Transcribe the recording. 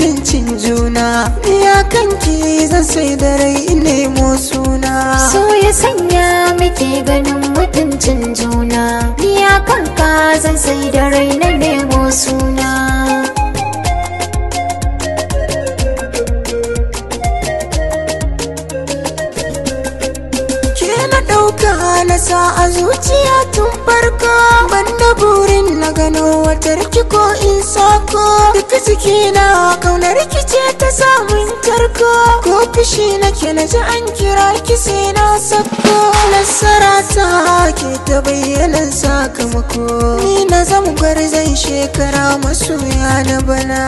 mutuncin juna, ya kanki zan sai da rai nemo suna. So ya sanya muke ganin mutuncin juna, ya kanka zan sai da rai na nemo suna. Na sa a zuciya tun farko, banda burin na gano wata ko in sako. Duka jikina kaunar ki ce ta samun tarko, ko fushi nake na ji an kira ki sai na sako. Nasara ta ke ta bayyanan sakamako, ni na zama gwarzon shekara masoya na bana.